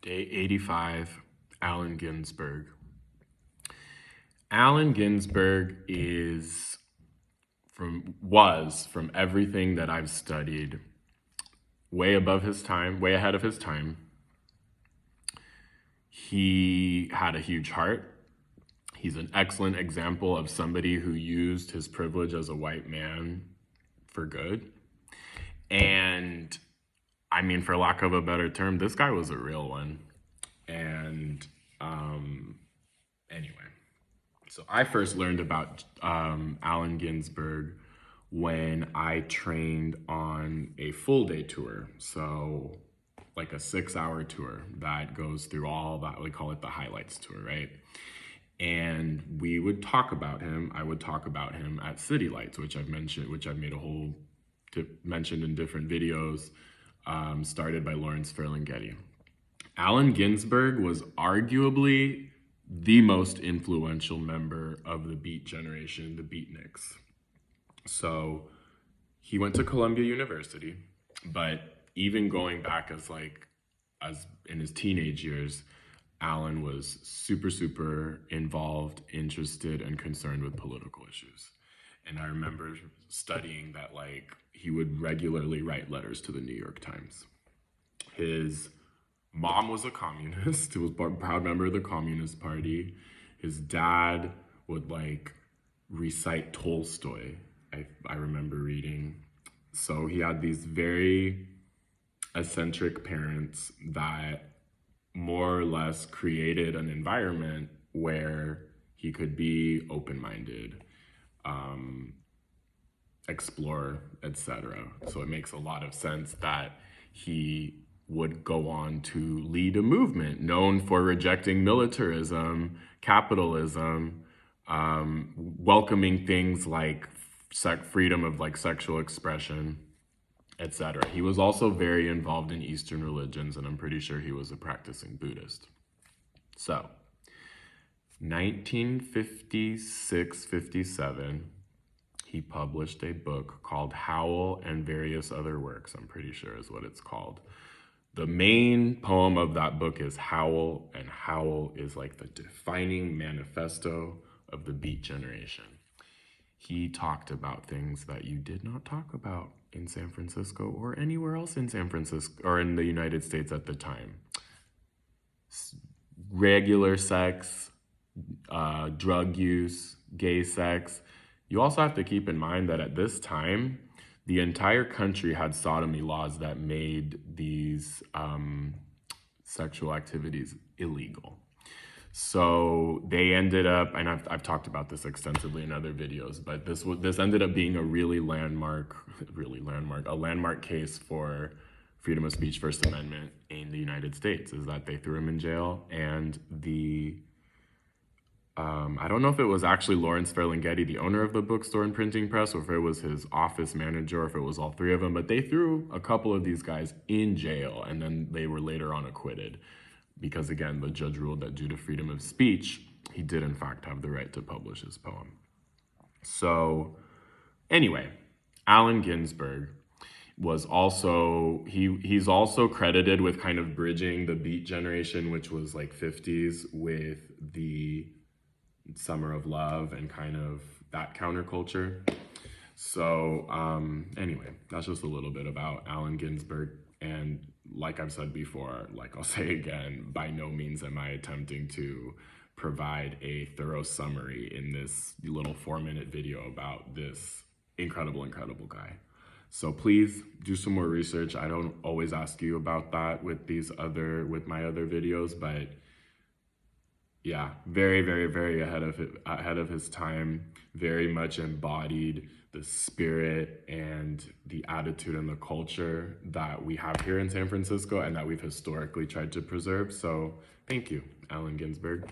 Day 85, Allen Ginsberg. Allen Ginsberg was from everything that I've studied way above his time, way ahead of his time. He had a huge heart. He's an excellent example of somebody who used his privilege as a white man for good. And I mean, for lack of a better term, this guy was a real one. And anyway, so I first learned about Allen Ginsberg when I trained on a full day tour. So like a 6-hour tour that goes through all that, we call it the highlights tour, right? And we would talk about him. I would talk about him at City Lights, which I've mentioned, which I've made a whole mentioned in different videos, started by Lawrence Ferlinghetti. Allen Ginsberg was arguably the most influential member of the Beat generation, the Beatniks. So he went to Columbia University, but even going back as in his teenage years, Allen was super involved, interested, and concerned with political issues. And I remember studying that he would regularly write letters to the New York Times. His mom was a communist. He was a proud member of the Communist Party. His dad would recite Tolstoy, I remember reading. So he had these very eccentric parents that more or less created an environment where he could be open-minded, explore, etc. So it makes a lot of sense that he would go on to lead a movement known for rejecting militarism, capitalism, welcoming things like freedom of sexual expression, etc. He was also very involved in Eastern religions, and I'm pretty sure he was a practicing Buddhist. So, 1956-57, he published a book called Howl and Various Other Works, I'm pretty sure is what it's called. The main poem of that book is Howl, and Howl is the defining manifesto of the Beat generation. He talked about things that you did not talk about in San Francisco or anywhere else in San Francisco or in the United States at the time. Regular sex, drug use, gay sex. You also have to keep in mind that at this time, the entire country had sodomy laws that made these sexual activities illegal. So they ended up, and I've talked about this extensively in other videos, but this ended up being a landmark case for freedom of speech, First Amendment in the United States, is that they threw him in jail, and I don't know if it was actually Lawrence Ferlinghetti, the owner of the bookstore and printing press, or if it was his office manager, or if it was all three of them, but they threw a couple of these guys in jail, and then they were later on acquitted. Because again, the judge ruled that due to freedom of speech, he did in fact have the right to publish his poem. So anyway, Allen Ginsberg was also, he's also credited with kind of bridging the Beat generation, which was 50s, with the Summer of Love and kind of that counterculture. So anyway, that's just a little bit about Allen Ginsberg. And like I've said before, I'll say again, by no means am I attempting to provide a thorough summary in this little 4-minute video about this incredible guy. So please do some more research. I don't always ask you about that with my other videos, but yeah, very ahead of his time, very much embodied the spirit and the attitude and the culture that we have here in San Francisco and that we've historically tried to preserve. So thank you, Allen Ginsberg.